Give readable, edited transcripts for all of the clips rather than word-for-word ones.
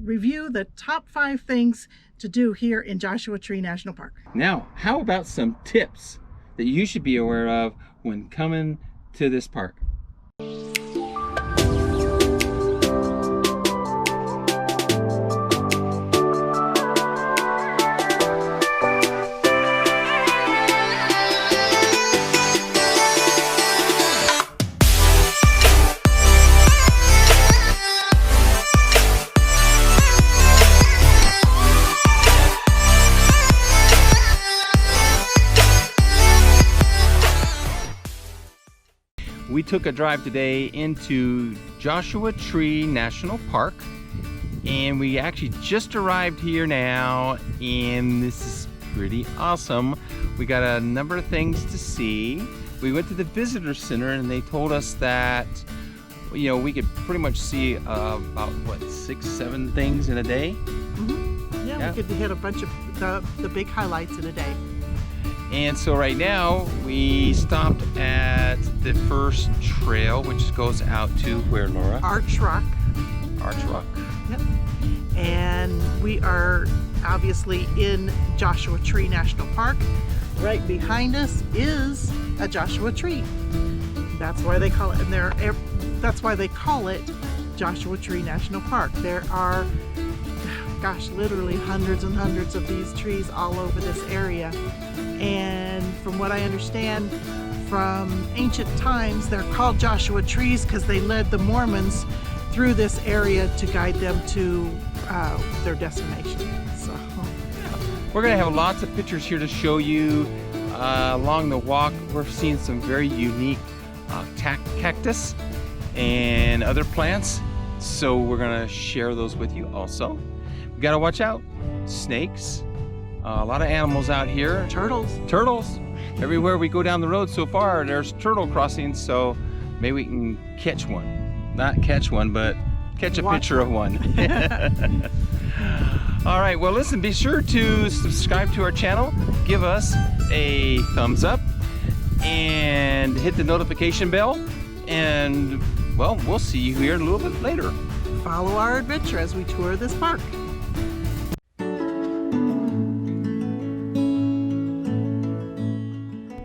review the top 5 things to do here in Joshua Tree National Park. Now, how about some tips that you should be aware of when coming to this park? We took a drive today into Joshua Tree National Park, and we actually just arrived here now, and this is pretty awesome. We got a number of things to see. We went to the visitor center and they told us that, you know, we could pretty much see about what, 6-7 things in a day. Yeah, we could hit a bunch of the big highlights in a day. And so right now we stopped at the first trail, which goes out to where, Laura? Arch Rock. Arch Rock. Yep. And we are obviously in Joshua Tree National Park. Right behind us is a Joshua tree. That's why they call it, that's why they call it Joshua Tree National Park. There are, gosh, literally hundreds and hundreds of these trees all over this area. And from what I understand, from ancient times, they're called Joshua trees because they led the Mormons through this area to guide them to their destination. So we're gonna have lots of pictures here to show you along the walk. We're seeing some very unique cactus and other plants, so we're gonna share those with you also. We gotta watch out, snakes, a lot of animals out here. Turtles. Everywhere we go down the road so far, there's turtle crossings, so maybe we can catch one. Not catch one, but catch a picture of one. All right, well listen, be sure to subscribe to our channel, give us a thumbs up, and hit the notification bell, and well, we'll see you here a little bit later. Follow our adventure as we tour this park.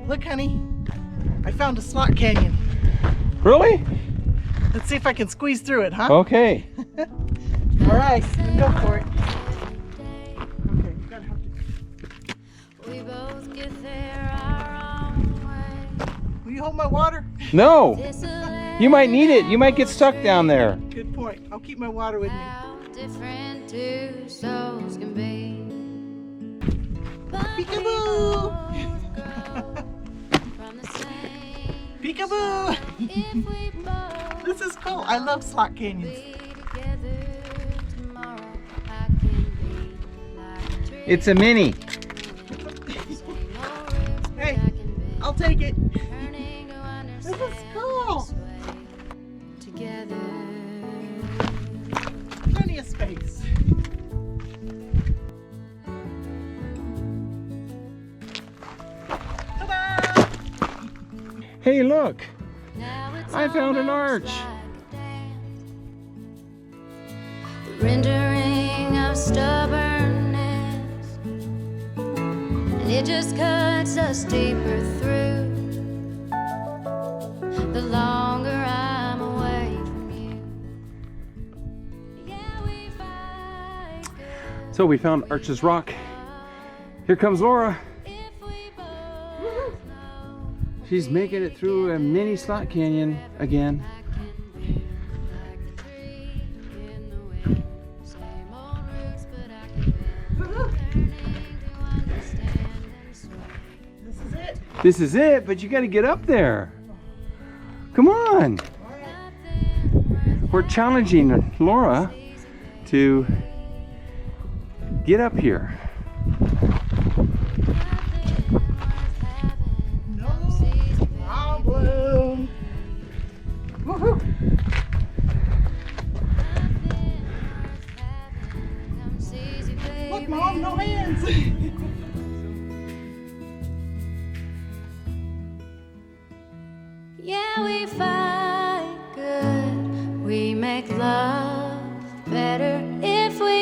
Look, honey, I found a slot canyon. Really? Let's see if I can squeeze through it, huh? Okay. All right, go for it. Okay, you gotta have to. We both get there our own way. Will you hold my water? No, you might need it. You might get stuck down there. Good point. I'll keep my water with me. How different two souls can be. Peekaboo! Peekaboo! This is cool. I love slot canyons. It's a mini. Hey, I'll take it. This is cool. Plenty of space. Ta-da! Hey, look. I found an arch. Rendering of stubbornness, and it just cuts us deeper through. The longer I'm away from you, yeah, we fight good. So we found Arches Rock. Here comes Laura. If we both know She's making it through a mini slot canyon again. I can be like the tree in the wind. Same old roots, but I can bend, turning to understand and sway. This is it. This is it, but you got to get up there. Come on. We're challenging Laura to get up here. No problem. Woohoo! Look, Mom, no hands. Yeah, we fight good. We make love better if we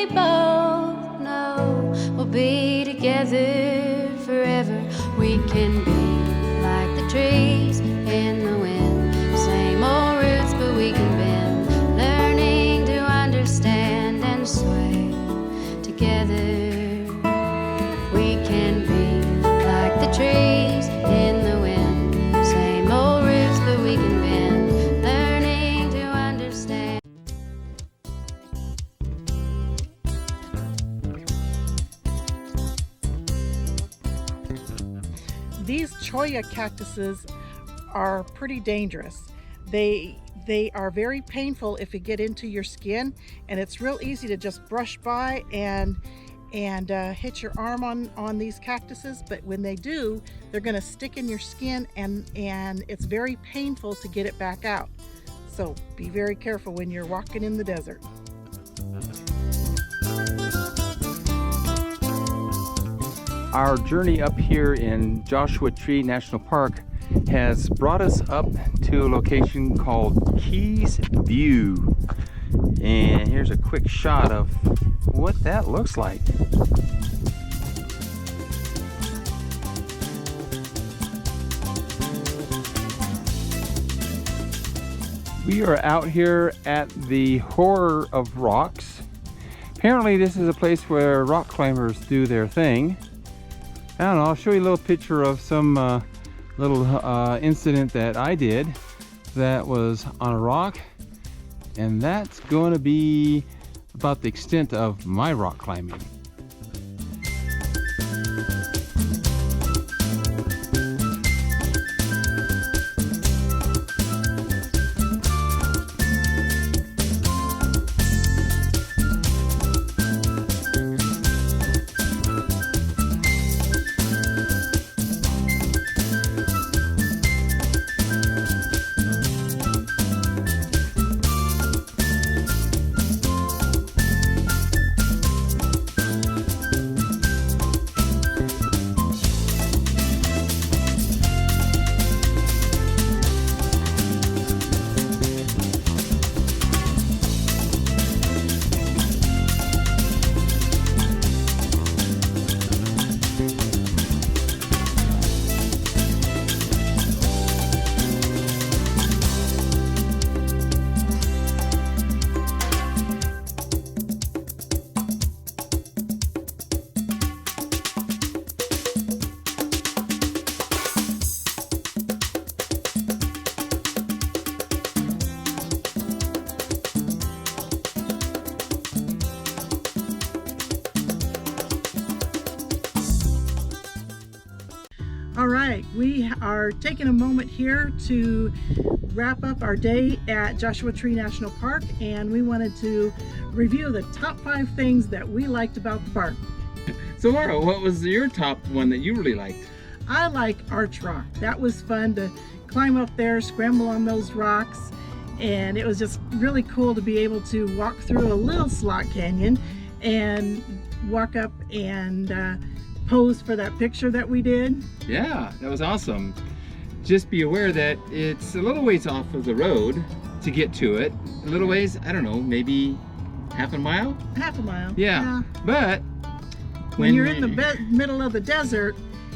these cholla cactuses are pretty dangerous. They are very painful if you get into your skin, and it's real easy to just brush by and hit your arm on these cactuses. But when they do, they're going to stick in your skin, and it's very painful to get it back out. So be very careful when you're walking in the desert. Our journey up here in Joshua Tree National Park has brought us up to a location called Keys View. And here's a quick shot of what that looks like. We are out here at the Horror of Rocks. Apparently this is a place where rock climbers do their thing. I don't know, I'll show you a little picture of some little incident that I did that was on a rock, and that's going to be about the extent of my rock climbing. All right, we are taking a moment here to wrap up our day at Joshua Tree National Park, and we wanted to review the top 5 things that we liked about the park. So Laura, what was your top one that you really liked? I like Arch Rock. That was fun to climb up there, scramble on those rocks, and it was just really cool to be able to walk through a little slot canyon and walk up and pose for that picture that we did. Yeah, that was awesome. Just be aware that it's a little ways off of the road to get to it. A little ways, I don't know, maybe half a mile? Half a mile. Yeah. But when you're in the middle of the desert,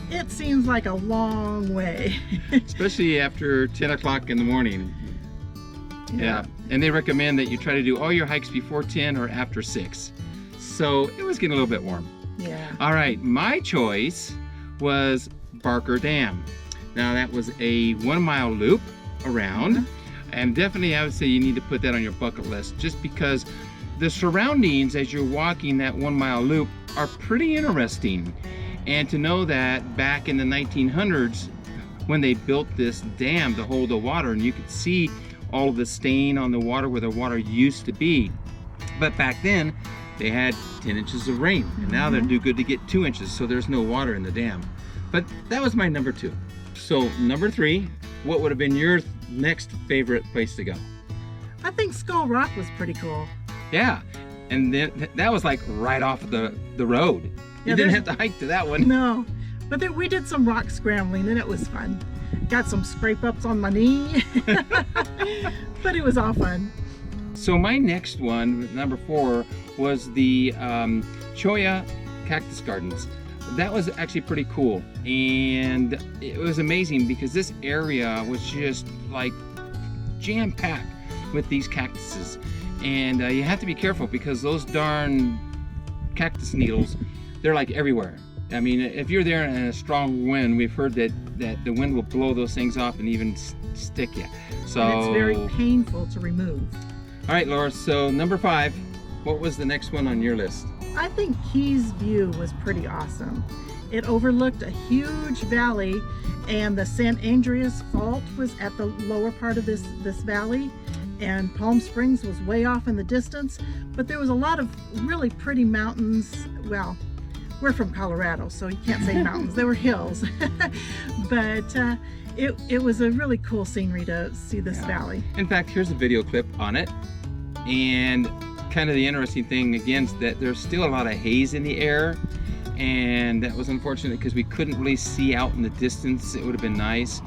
it seems like a long way. Especially after 10 o'clock in the morning. Yeah. And they recommend that you try to do all your hikes before 10 or after 6. So it was getting a little bit warm. Yeah. All right, my choice was Barker Dam. Now that was a 1 mile loop around, and definitely I would say you need to put that on your bucket list, just because the surroundings as you're walking that 1 mile loop are pretty interesting. And to know that back in the 1900s, when they built this dam to hold the water, and you could see all of the stain on the water where the water used to be. But back then, they had 10 inches of rain, and now they're due good to get 2 inches, so there's no water in the dam. But that was my number 2. So number 3, what would have been your next favorite place to go? I think Skull Rock was pretty cool. Yeah, and then that was like right off of the road. Yeah, You didn't have to hike to that one. No, but then we did some rock scrambling, and it was fun. Got some scrape ups on my knee, but it was all fun. So my next one, number 4, was the Cholla Cactus Gardens. That was actually pretty cool, and it was amazing because this area was just like jam-packed with these cactuses, and you have to be careful because those darn cactus needles, they're like everywhere. I mean, if you're there in a strong wind, we've heard that the wind will blow those things off and even stick you. So And it's very painful to remove. All right, Laura, so number 5, what was the next one on your list? I think Keys View was pretty awesome. It overlooked a huge valley, and the San Andreas Fault was at the lower part of this valley, and Palm Springs was way off in the distance, but there was a lot of really pretty mountains. Well, we're from Colorado, so you can't say mountains. They were hills. But it was a really cool scenery to see this valley. In fact, here's a video clip on it. And kind of the interesting thing again is that there's still a lot of haze in the air, and that was unfortunate because we couldn't really see out in the distance. It would have been nice.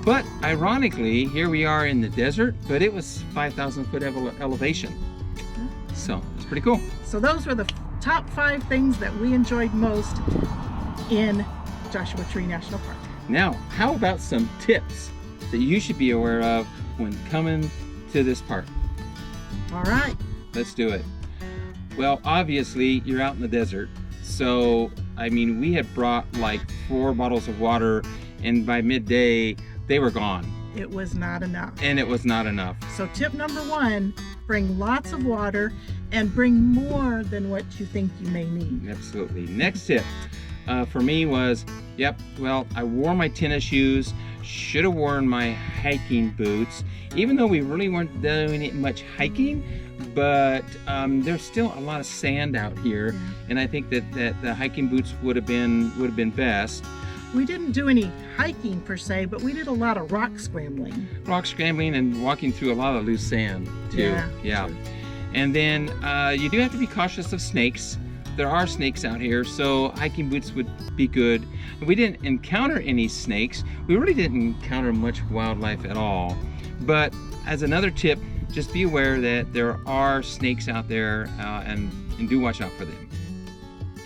But ironically, here we are in the desert, but it was 5,000 foot elevation. So it's pretty cool. So those were the top 5 things that we enjoyed most in Joshua Tree National Park. Now, how about some tips that you should be aware of when coming to this park? All right. Let's do it. Well, obviously, you're out in the desert. So, I mean, we had brought like 4 bottles of water, and by midday, they were gone. It was not enough. And it was not enough. So tip number 1, bring lots of water and bring more than what you think you may need. Absolutely. Next tip for me was, I wore my tennis shoes, should have worn my hiking boots, even though we really weren't doing much hiking, but there's still a lot of sand out here, and I think that the hiking boots would have been best. We didn't do any hiking per se, but we did a lot of rock scrambling. Rock scrambling and walking through a lot of loose sand too. Yeah. True. And then you do have to be cautious of snakes. There are snakes out here, so hiking boots would be good. We didn't encounter any snakes. We really didn't encounter much wildlife at all. But as another tip, just be aware that there are snakes out there and do watch out for them.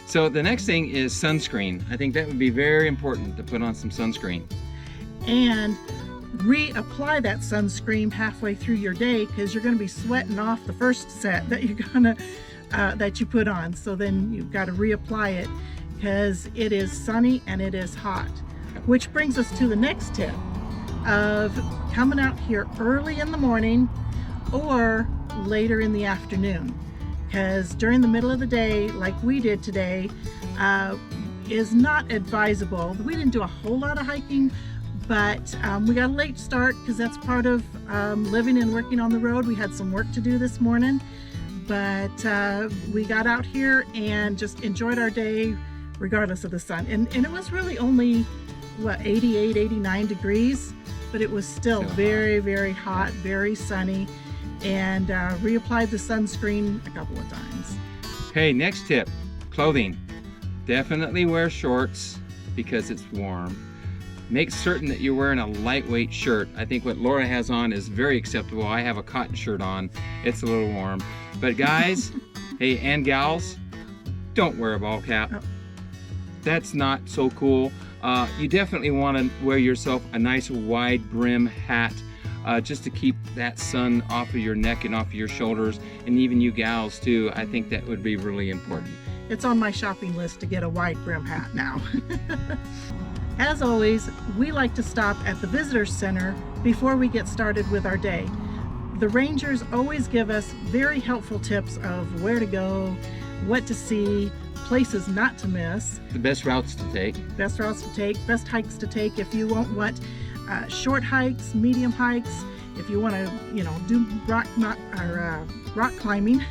So the next thing is sunscreen. I think that would be very important to put on some sunscreen. And reapply that sunscreen halfway through your day, because you're going to be sweating off the first set that you put on. So then you've got to reapply it because it is sunny and it is hot. Which brings us to the next tip of coming out here early in the morning or later in the afternoon, because during the middle of the day, like we did today, is not advisable. We didn't do a whole lot of hiking, but we got a late start because that's part of living and working on the road. We had some work to do this morning, but we got out here and just enjoyed our day regardless of the sun. And it was really only, 88, 89 degrees, but it was still very, very hot, very sunny, and reapplied the sunscreen a couple of times. Okay, next tip, clothing. Definitely wear shorts because it's warm. Make certain that you're wearing a lightweight shirt. I think what Laura has on is very acceptable. I have a cotton shirt on. It's a little warm. But guys, hey, and gals, don't wear a ball cap. Oh. That's not so cool. You definitely want to wear yourself a nice wide brim hat just to keep that sun off of your neck and off of your shoulders, and even you gals too. I think that would be really important. It's on my shopping list to get a wide brim hat now. As always, we like to stop at the Visitor Center before we get started with our day. The rangers always give us very helpful tips of where to go, what to see, places not to miss, The best routes to take. best routes to take, best hikes to take if you want short hikes, medium hikes, if you want to, do rock climbing,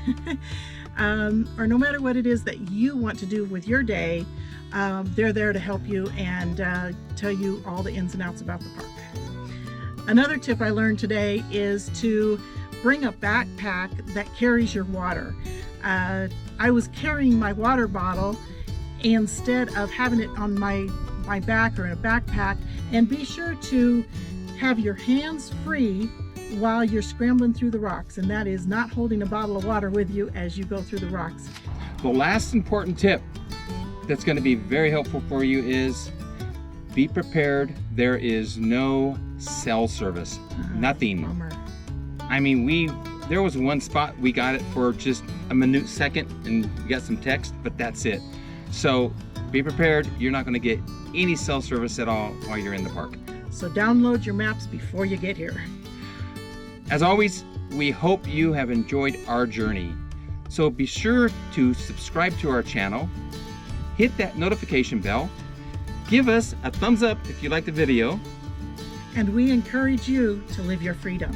or no matter what it is that you want to do with your day, they're there to help you and tell you all the ins and outs about the park. Another tip I learned today is to bring a backpack that carries your water. I was carrying my water bottle instead of having it on my back or in a backpack, and be sure to have your hands free while you're scrambling through the rocks, and that is not holding a bottle of water with you as you go through the rocks. The last important tip that's going to be very helpful for you is be prepared. There is no cell service. Nothing. Bummer. I mean, there was one spot we got it for just a minute second and we got some text, but that's it. So be prepared. You're not going to get any cell service at all while you're in the park. So download your maps before you get here. As always, we hope you have enjoyed our journey. So be sure to subscribe to our channel, hit that notification bell, give us a thumbs up if you like the video. And we encourage you to live your freedom.